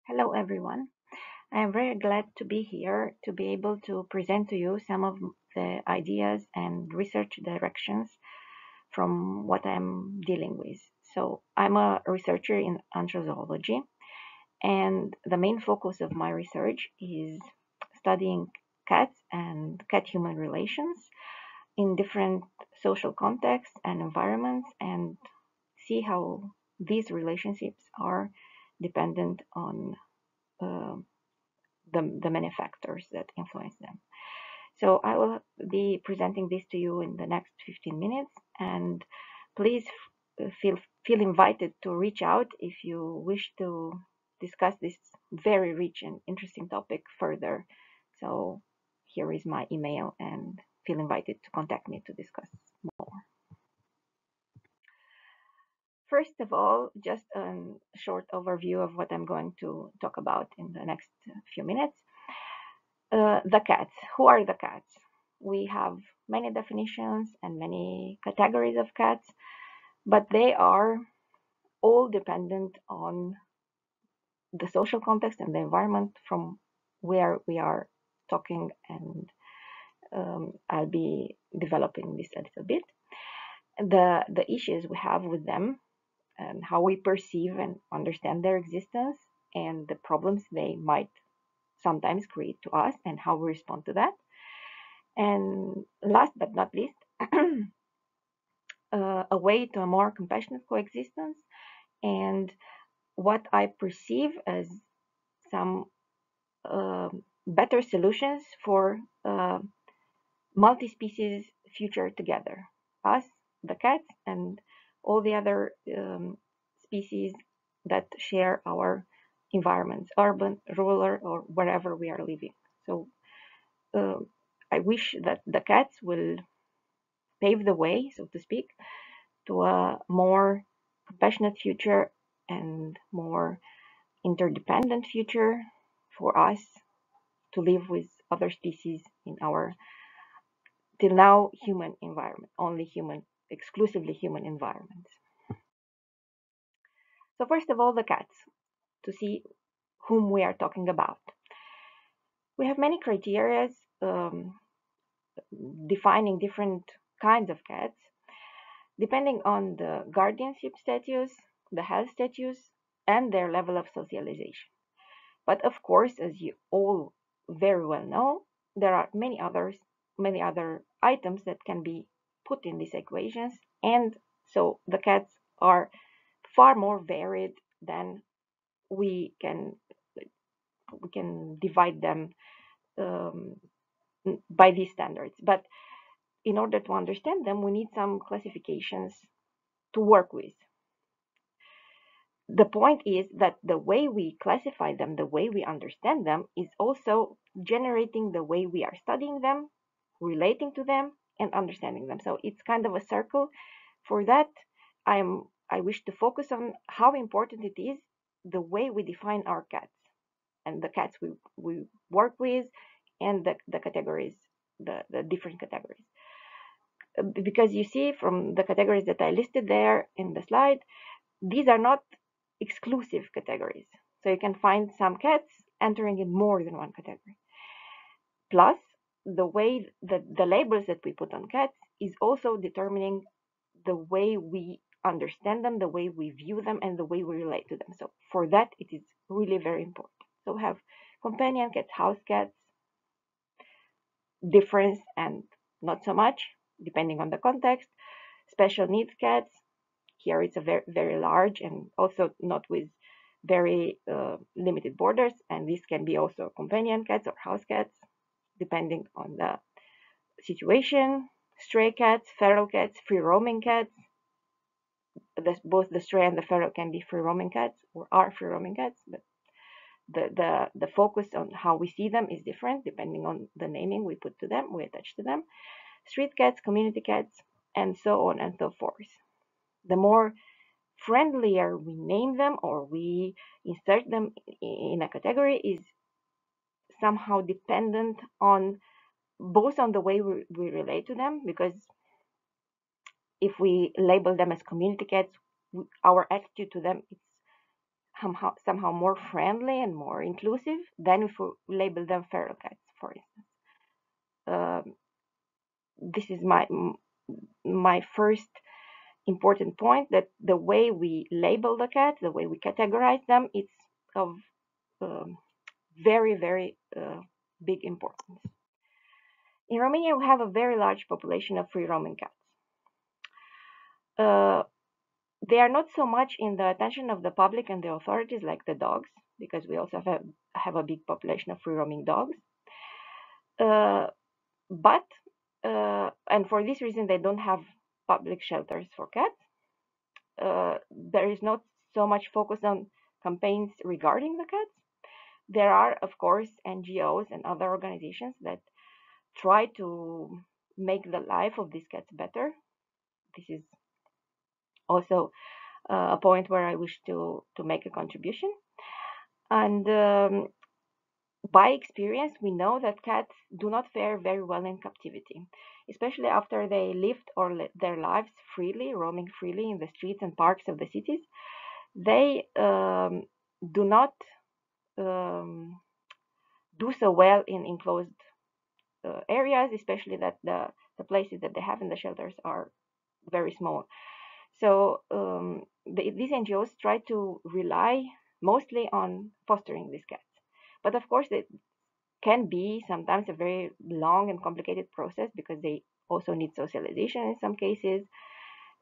Hello, everyone. I am very glad to be here to be able to present to you some of the ideas and research directions from what I'm dealing with. So, I'm a researcher in anthrozoology, and the main focus of my research is studying cats and cat human relations in different social contexts and environments and see how these relationships are dependent on uh, the many factors that influence them. So I will be presenting this to you in the next 15 minutes, and please feel invited to reach out if you wish to discuss this very rich and interesting topic further. So here is my email, and feel invited to contact me to discuss more. First of all, just a short overview of what I'm going to talk about in the next few minutes. The cats. Who are the cats? We have many definitions and many categories of cats, but they are all dependent on the social context and the environment from where we are talking, and I'll be developing this a little bit. The issues we have with them and how we perceive and understand their existence and the problems they might sometimes create to us and how we respond to that. And last but not least, a way to a more compassionate coexistence and what I perceive as some better solutions for multi-species future together. Us, the cats, and all the other species that share our environments, urban, rural, or wherever we are living. So uh, I wish that the cats will pave the way, so to speak, to a more compassionate future and more interdependent future for us to live with other species in our till now human environment, only human, exclusively human environments. So first of all, the cats, to see whom we are talking about. We have many criteria um, defining different kinds of cats depending on the guardianship status, the health status, and their level of socialization. But of course, as you all very well know, there are many other items that can be put in these equations, and so the cats are far more varied than we can we can divide them um, by these standards. But in order to understand them, we need some classifications to work with. The point is that the way we classify them, the way we understand them, is also generating the way we are studying them, relating to them, and understanding them. So it's kind of a circle. For that, I wish to focus on how important it is the way we define our cats and the cats we work with and the categories, the different categories. Because you see from the categories that I listed there in the slide, these are not exclusive categories. So you can find some cats entering in more than one category. Plus, the way that the labels that we put on cats is also determining the way we understand them, the way we view them, and the way we relate to them. So for that, it is really very important. So we have companion cats, house cats, difference and not so much, depending on the context. Special needs cats, here it's a very large and also not with very limited borders, and this can be also companion cats or house cats depending on the situation. Stray cats, feral cats, free roaming cats. Both the stray and the feral can be free roaming cats or are free roaming cats, but the focus on how we see them is different depending on the naming we put to them, we attach to them. Street cats, community cats, and so on and so forth. The more friendlier we name them or we insert them in a category is somehow dependent on both on the way we relate to them, because if we label them as community cats, our attitude to them is somehow more friendly and more inclusive than if we label them feral cats, for instance. Um, this is my first important point, that the way we label the cats, the way we categorize them, it's of um, very, very big importance. In Romania, we have a very large population of free roaming cats. Uh, they are not so much in the attention of the public and the authorities like the dogs, because we also have a big population of free roaming dogs. Uh, but and for this reason, they don't have public shelters for cats. There is not so much focus on campaigns regarding the cats. There are, of course, NGOs and other organizations that try to make the life of these cats better. This is also a point where I wish to make a contribution. And by experience, we know that cats do not fare very well in captivity, especially after they lived their lives freely, roaming freely in the streets and parks of the cities. They do not um, do so well in enclosed areas, especially that the places that they have in the shelters are very small. So these NGOs try to rely mostly on fostering these cats. But of course, it can be sometimes a very long and complicated process, because they also need socialization in some cases,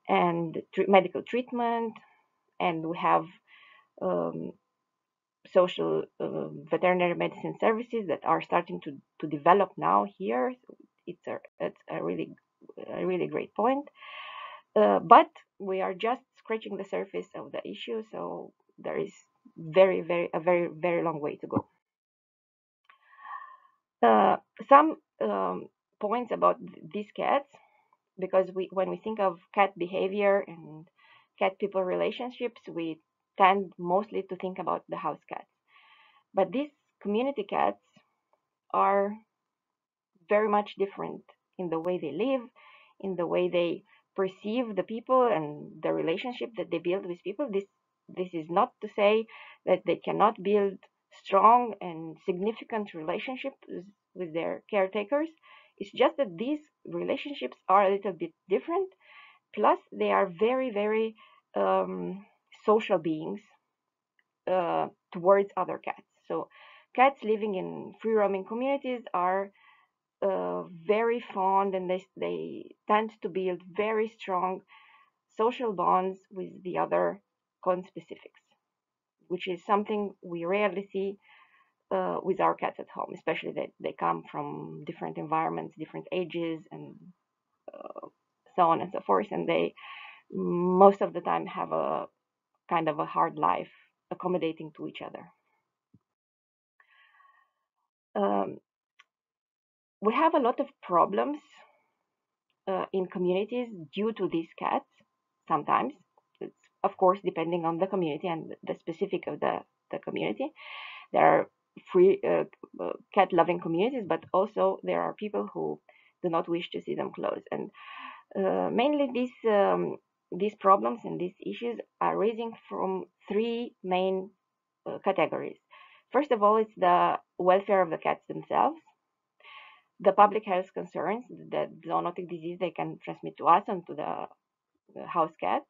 and medical treatment. And we have um, social veterinary medicine services that are starting to develop now here. So it's a really great point. But we are just scratching the surface of the issue, so there is very long way to go. Some points about these cats, because when we think of cat behavior and cat people relationships, we tend mostly to think about the house cats. But these community cats are very much different in the way they live, in the way they perceive the people and the relationship that they build with people. This is not to say that they cannot build strong and significant relationships with their caretakers. It's just that these relationships are a little bit different. Plus, they are very social beings towards other cats. So, cats living in free roaming communities are very fond, and they tend to build very strong social bonds with the other conspecifics, which is something we rarely see with our cats at home, especially that they come from different environments, different ages, and so on and so forth, and they most of the time have a kind of a hard life accommodating to each other. Um, we have a lot of problems in communities due to these cats sometimes. It's, of course, depending on the community and the specific of the community. There are free cat loving communities, but also there are people who do not wish to see them close. And mainly these problems and these issues are raising from three main categories. First of all, it's the welfare of the cats themselves, the public health concerns, the zoonotic disease they can transmit to us and to the house cats,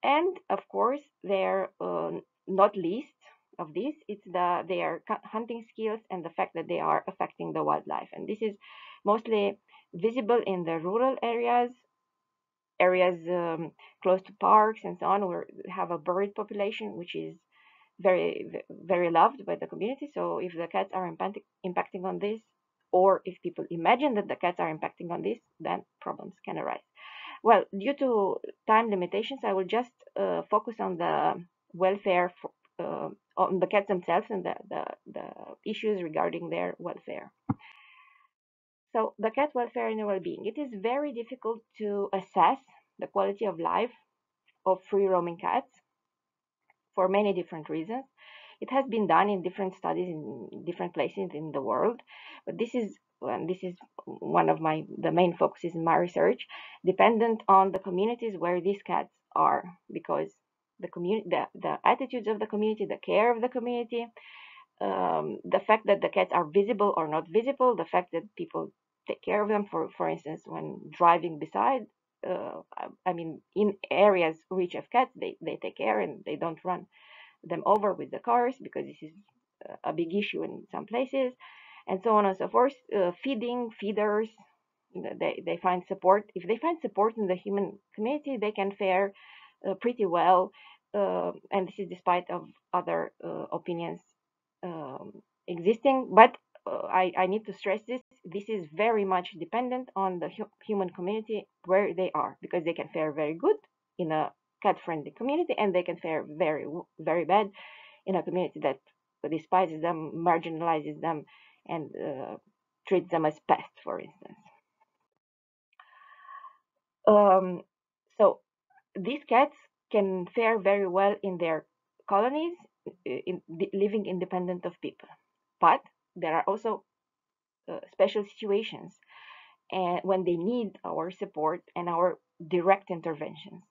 and of course, their not least of this, it's their hunting skills and the fact that they are affecting the wildlife. And this is mostly visible in the rural areas close to parks and so on, where we have a bird population which is very loved by the community. So if the cats are impacting on this, or if people imagine that the cats are impacting on this, then problems can arise. Well, due to time limitations, I will just focus on the welfare on the cats themselves and the issues regarding their welfare. So the cat welfare and well-being. It is very difficult to assess the quality of life of free roaming cats for many different reasons. It has been done in different studies in different places in the world, but this is one of the main focuses in my research, dependent on the communities where these cats are, because the community, the attitudes of the community, the care of the community, the fact that the cats are visible or not visible, the fact that people take care of them, for instance, when driving beside. I mean, in areas rich of cats, they take care and they don't run them over with the cars because this is a big issue in some places, and so on and so forth. Feeding, feeders, they find support. If they find support in the human community, they can fare pretty well. And this is despite of other opinions um, existing. But I need to stress this. This is very much dependent on the human community where they are, because they can fare very good in a cat-friendly community, and they can fare very bad in a community that despises them, marginalizes them, and treats them as pests, for instance. Um, so these cats can fare very well in their colonies, living independent of people. But there are also special situations and when they need our support and our direct interventions.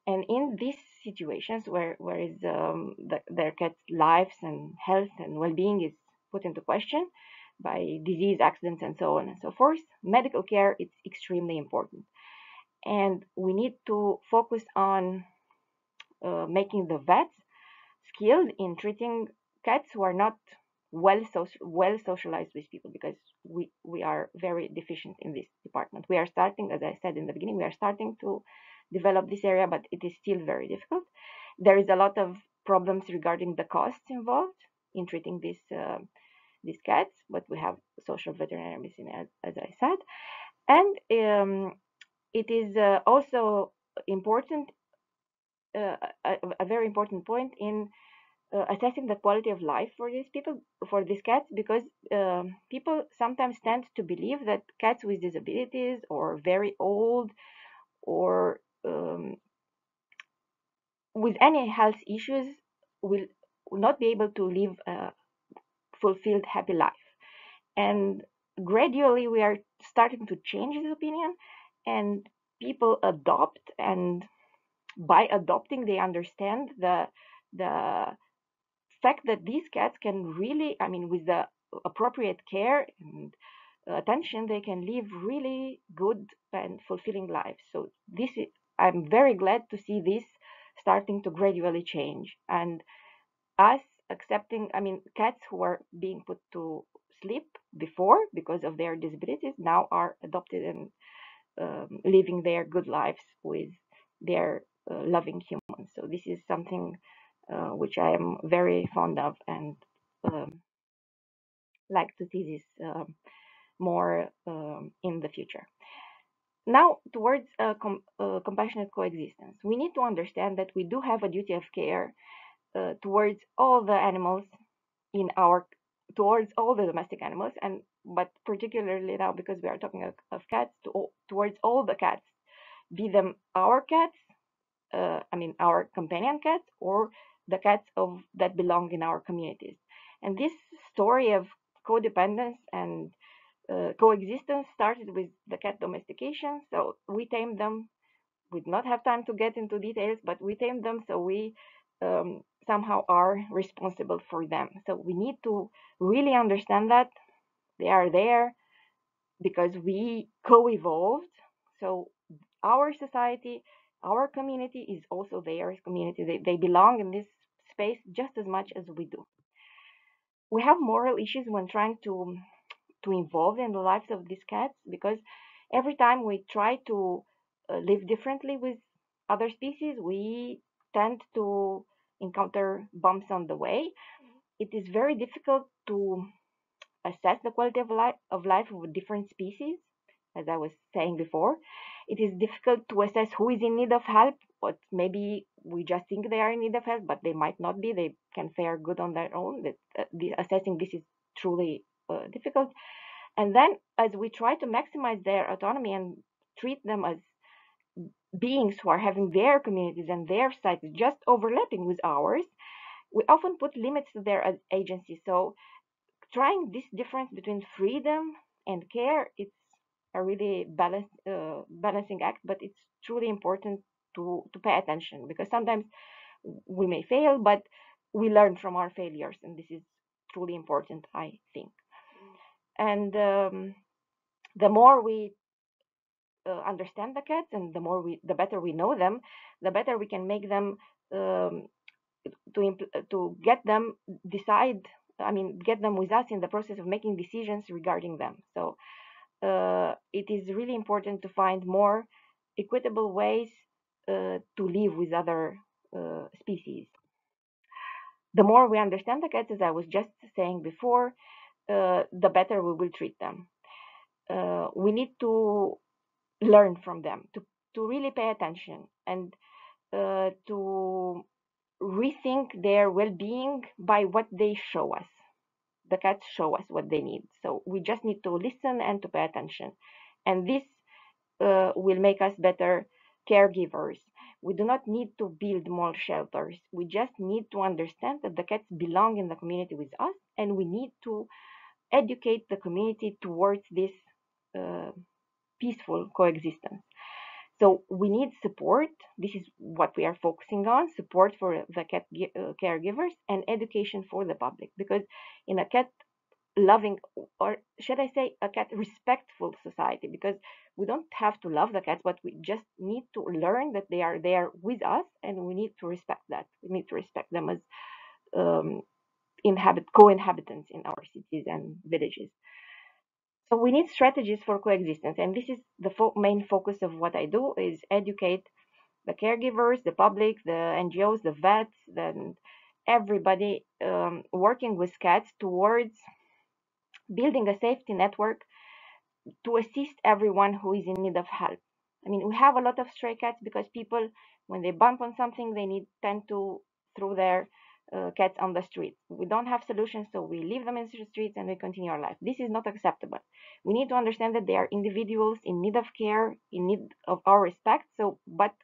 And in these situations where is their cat's lives and health and well-being is put into question by disease, accidents, and so on and so forth, medical care is extremely important. And we need to focus on making the vets skilled in treating cats who are not well socialized with people, because we are very deficient in this department. We are starting, as I said in the beginning, we are starting to develop this area, but it is still very difficult. There is a lot of problems regarding the costs involved in treating these cats, but we have social veterinary medicine, as I said, and it is also important, a very important point in assessing the quality of life for these people, for these cats, because people sometimes tend to believe that cats with disabilities or very old or with any health issues will not be able to live a fulfilled, happy life. And gradually, we are starting to change this opinion, and people adopt, and by adopting, they understand the fact that these cats can really, I mean, with the appropriate care and attention, they can live really good and fulfilling lives. So this is, I'm very glad to see this starting to gradually change, and us accepting, I mean, cats who were being put to sleep before because of their disabilities now are adopted and living their good lives with their loving humans. So this is something which I am very fond of, and um, like to see this more in the future. Now, towards compassionate coexistence, we need to understand that we do have a duty of care towards all the animals in our, towards all the domestic animals, and but particularly now because we are talking of cats, towards all the cats, be them our cats, I mean our companion cats, or the cats of that belong in our communities. And this story of codependence and coexistence started with the cat domestication. So we tamed them. We did not have time to get into details, but we tamed them, so we somehow are responsible for them. So we need to really understand that they are there because we co-evolved. So our society, our community is also their community. They belong in this space just as much as we do. We have moral issues when trying to involve in the lives of these cats, because every time we try to live differently with other species, we tend to encounter bumps on the way. It is very difficult to assess the quality of life of different species, as I was saying before. It is difficult to assess who is in need of help, but maybe we just think they are in need of help, but they might not be. They can fare good on their own. Assessing this is truly difficult. And then, as we try to maximize their autonomy and treat them as beings who are having their communities and their sites just overlapping with ours, we often put limits to their agency. So trying this difference between freedom and care, it's a really balancing act, but it's truly important to pay attention, because sometimes We may fail, but we learn from our failures, and this is truly important, I think. And the more we understand the cats, and the better we know them, the better we can make them, um, to get them decide. I mean, get them with us in the process of making decisions regarding them. So it is really important to find more equitable ways to live with other species. The more we understand the cats, as I was just saying before, the better we will treat them. We need to learn from them, to really pay attention, and to rethink their well-being by what they show us. The cats show us what they need, so we just need to listen and to pay attention, and this will make us better caregivers. We do not need to build more shelters. We just need to understand that the cats belong in the community with us, and we need to educate the community towards this uh, peaceful coexistence. So we need support. This is what we are focusing on: support for the cat caregivers and education for the public. Because in a cat loving, or should I say a cat respectful society, because we don't have to love the cats, but we just need to learn that they are there with us, and we need to respect that. We need to respect them as um, co-inhabitants in our cities and villages. So we need strategies for coexistence, and this is the main focus of what I do: is educate the caregivers, the public, the NGOs, the vets, then everybody working with cats towards building a safety network to assist everyone who is in need of help. I mean, we have a lot of stray cats because people, when they bump on something, tend to throw their cats on the street. We don't have solutions, so we leave them in the streets and we continue our life. This is not acceptable. We need to understand that they are individuals in need of care, in need of our respect. So, but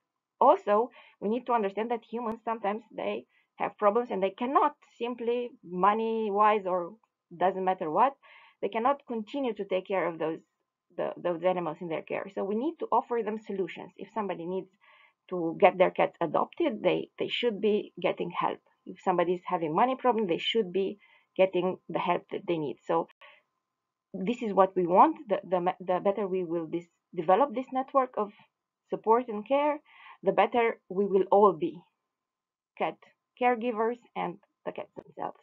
also we need to understand that humans sometimes they have problems and they cannot simply money wise or doesn't matter what, they cannot continue to take care of those animals in their care. So we need to offer them solutions. If somebody needs to get their cats adopted, they should be getting help. If somebody is having money problem, they should be getting the help that they need. So this is what we want. The better we will develop this network of support and care, the better we will all be, cat caregivers and the cats themselves.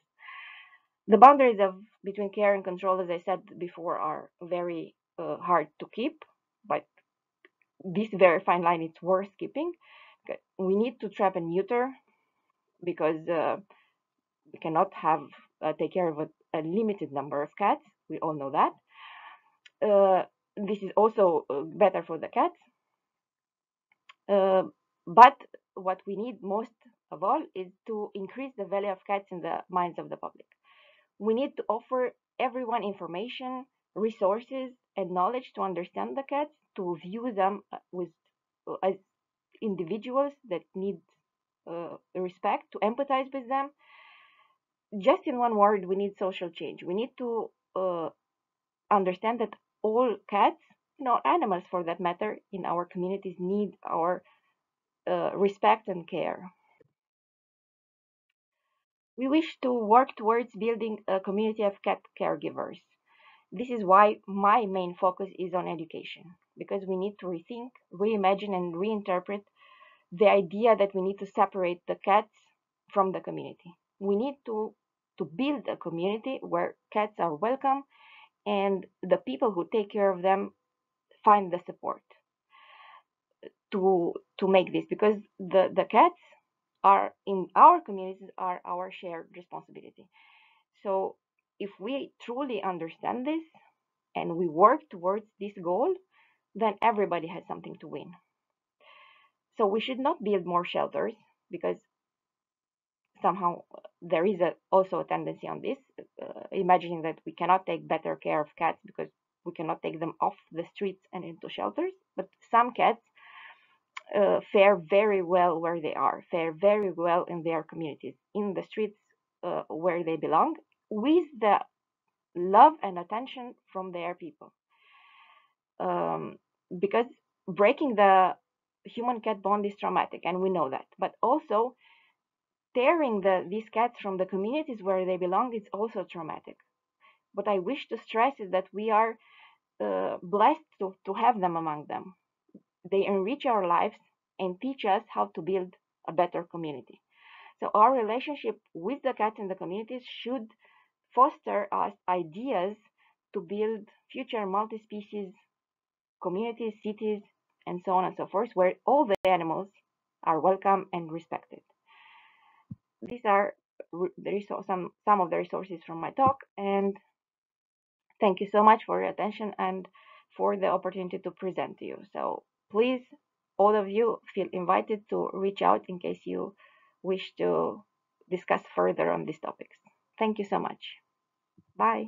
The boundaries of between care and control, as I said before, are very hard to keep, but this very fine line is worth keeping. We need to trap and neuter because we cannot have take care of a limited number of cats. We all know that. This is also better for the cats. But what we need most of all is to increase the value of cats in the minds of the public. We need to offer everyone information, resources, and knowledge to understand the cats, to view them as individuals that need respect, to empathize with them. Just in one word, we need social change. We need to understand that all cats, animals for that matter, in our communities need our respect and care. We wish to work towards building a community of cat caregivers. This is why my main focus is on education, because we need to rethink, reimagine, and reinterpret the idea that we need to separate the cats from the community. We need to build a community where cats are welcome and the people who take care of them find the support to make this, because the cats are in our communities are our shared responsibility. So if we truly understand this and we work towards this goal, then everybody has something to win. So we should not build more shelters, because somehow there is also a tendency on this, imagining that we cannot take better care of cats because we cannot take them off the streets and into shelters. But some cats fare very well where they are, fare very well in their communities, in the streets where they belong, with the love and attention from their people. Um, because breaking the human cat bond is traumatic, and we know that. But also, tearing these cats from the communities where they belong is also traumatic. What I wish to stress is that we are blessed to have them among them. They enrich our lives and teach us how to build a better community. So our relationship with the cats in the communities should foster us ideas to build future multi-species communities, cities, and so on and so forth, where all the animals are welcome and respected. These are some of the resources from my talk, and thank you so much for your attention and for the opportunity to present to you. So please, all of you, feel invited to reach out in case you wish to discuss further on these topics. Thank you so much. Bye.